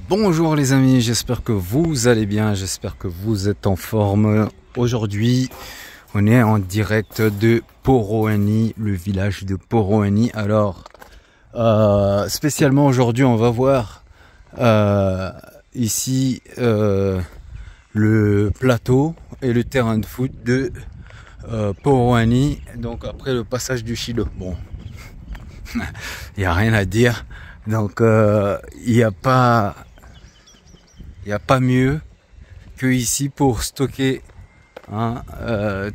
Bonjour les amis, j'espère que vous allez bien, j'espère que vous êtes en forme. Aujourd'hui, on est en direct de Poroani, le village de Poroani. Alors, spécialement aujourd'hui, on va voir ici le plateau et le terrain de foot de Poroani. Donc après le passage du Chilo. Bon, il n'y a rien à dire. Donc il n'y a pas mieux que ici pour stocker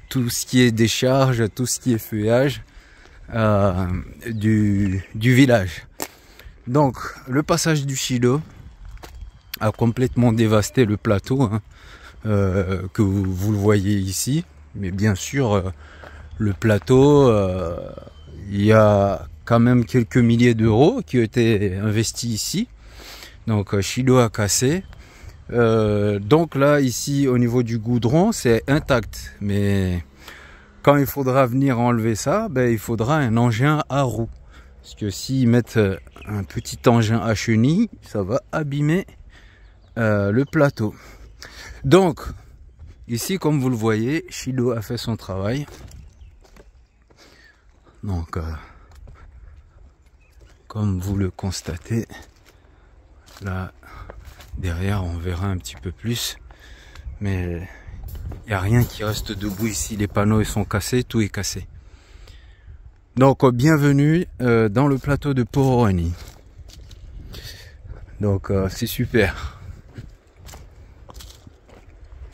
tout ce qui est décharge, tout ce qui est feuillage du village. Donc le passage du Chilo a complètement dévasté le plateau que vous le voyez ici. Mais bien sûr le plateau, il y a quand même quelques milliers d'euros qui ont été investis ici. Donc Chilo a cassé. Donc là ici au niveau du goudron c'est intact, mais quand il faudra venir enlever ça, il faudra un engin à roue, parce que s'ils mettent un petit engin à chenille, ça va abîmer le plateau. Donc ici, comme vous le voyez, Chilo a fait son travail. Donc comme vous le constatez là derrière, on verra un petit peu plus, mais il n'y a rien qui reste debout ici. Les panneaux ils sont cassés, tout est cassé. Donc bienvenue dans le plateau de Poroani. Donc c'est super.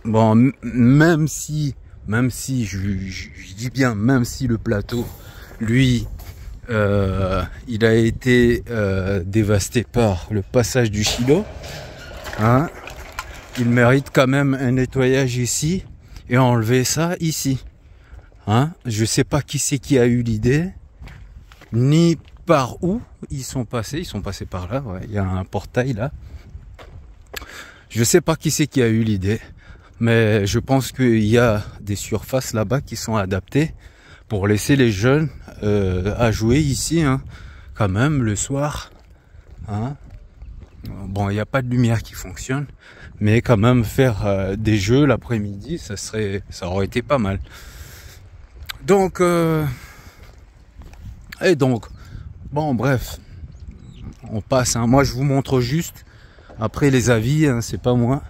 Bon, même si je dis bien, même si le plateau lui il a été dévasté par le passage du Chilo, il mérite quand même un nettoyage ici et enlever ça ici. Je sais pas qui c'est qui a eu l'idée, ni par où ils sont passés par là, ouais, il y a un portail là. Je sais pas qui c'est qui a eu l'idée, mais je pense qu'il y a des surfaces là-bas qui sont adaptées pour laisser les jeunes à jouer ici, quand même le soir. Bon, il n'y a pas de lumière qui fonctionne, mais quand même faire des jeux l'après-midi, ça aurait été pas mal. Donc, bon, bref, on passe. Moi, je vous montre juste. Après les avis, c'est pas moi.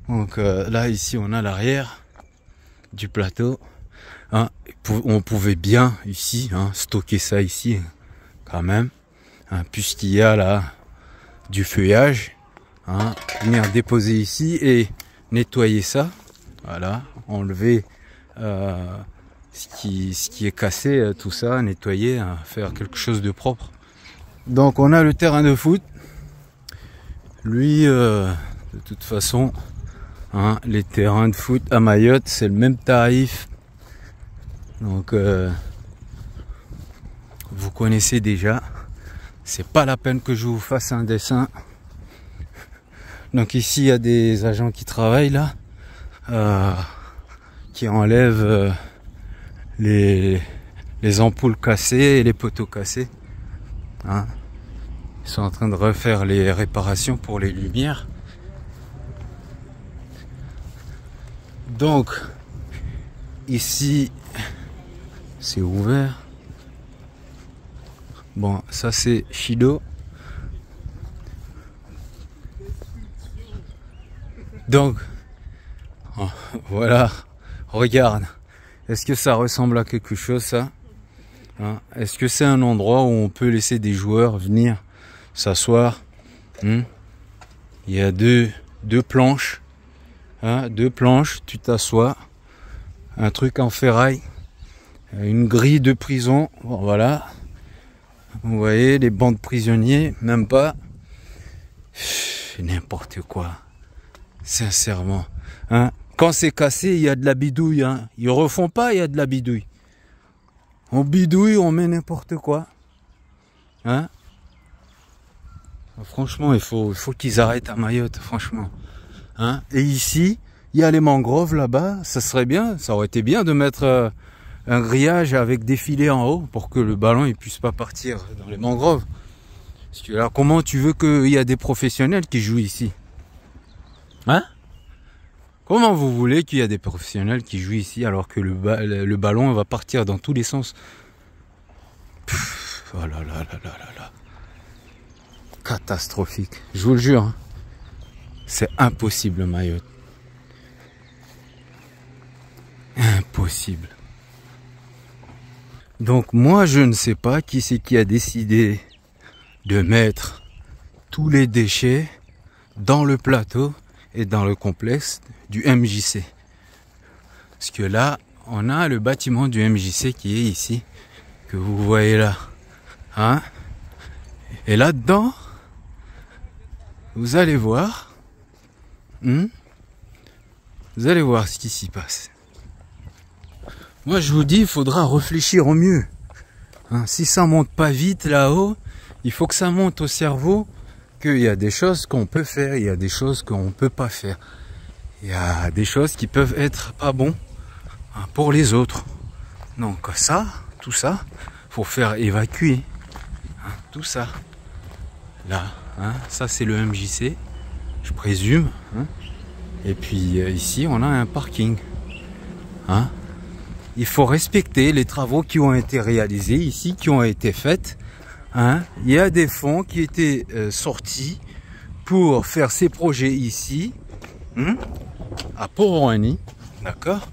Donc là, ici, on a l'arrière du plateau. On pouvait bien ici stocker ça ici, quand même, puisqu'il y a là du feuillage, venir déposer ici et nettoyer ça, voilà, enlever ce qui est cassé, tout ça, nettoyer, faire quelque chose de propre. Donc on a le terrain de foot, lui de toute façon, les terrains de foot à Mayotte c'est le même tarif, donc vous connaissez déjà. C'est pas la peine que je vous fasse un dessin. Donc ici il y a des agents qui travaillent là, qui enlèvent les ampoules cassées et les poteaux cassés. Ils sont en train de refaire les réparations pour les lumières. Donc ici c'est ouvert. Bon, ça c'est Chilo. Donc, voilà, regarde. Est-ce que ça ressemble à quelque chose, ça? Est-ce que c'est un endroit où on peut laisser des joueurs venir s'asseoir? Il y a deux planches. Deux planches, tu t'assois. Un truc en ferraille. Une grille de prison. Bon, voilà. Vous voyez, les bancs de prisonniers, même pas. N'importe quoi. Sincèrement. Quand c'est cassé, il y a de la bidouille. Ils refont pas, il y a de la bidouille. On bidouille, on met n'importe quoi. Franchement, il faut qu'ils arrêtent à Mayotte, franchement. Et ici, il y a les mangroves là-bas. Ça serait bien, ça aurait été bien de mettre un grillage avec des filets en haut pour que le ballon ne puisse pas partir dans les mangroves. Parce que là, comment tu veux qu'il y a des professionnels qui jouent ici? Hein? Comment vous voulez qu'il y a des professionnels qui jouent ici alors que le ballon va partir dans tous les sens? Oh là là là là là là. Catastrophique. Je vous le jure. Hein. C'est impossible, Mayotte. Impossible. Donc moi, je ne sais pas qui c'est qui a décidé de mettre tous les déchets dans le plateau et dans le complexe du MJC. Parce que là, on a le bâtiment du MJC qui est ici, que vous voyez là. Hein? Et là-dedans, vous allez voir, vous allez voir ce qui s'y passe. Moi, je vous dis, il faudra réfléchir au mieux. Hein, si ça monte pas vite là-haut, il faut que ça monte au cerveau qu'il y a des choses qu'on peut faire, il y a des choses qu'on peut pas faire. Il y a des choses qui peuvent être pas bon pour les autres. Donc ça, tout ça, faut faire évacuer. Hein, tout ça. Là, hein, ça c'est le MJC, je présume. Hein. Et puis ici, on a un parking. Hein. Il faut respecter les travaux qui ont été réalisés ici, qui ont été faits. Hein. Il y a des fonds qui étaient sortis pour faire ces projets ici, à Port-Rouhani, d'accord.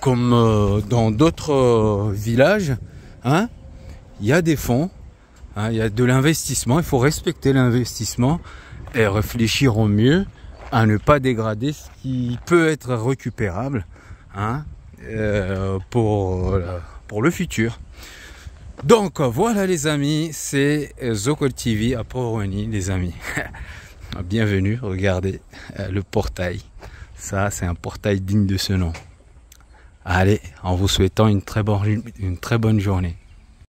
Comme dans d'autres villages, hein, il y a des fonds, hein, il y a de l'investissement. Il faut respecter l'investissement et réfléchir au mieux à ne pas dégrader ce qui peut être récupérable, hein, pour le futur. Donc voilà les amis, c'est Zocol TV à Port-Rouhani les amis. Bienvenue, regardez le portail. Ça c'est un portail digne de ce nom. Allez, en vous souhaitant une très bonne journée.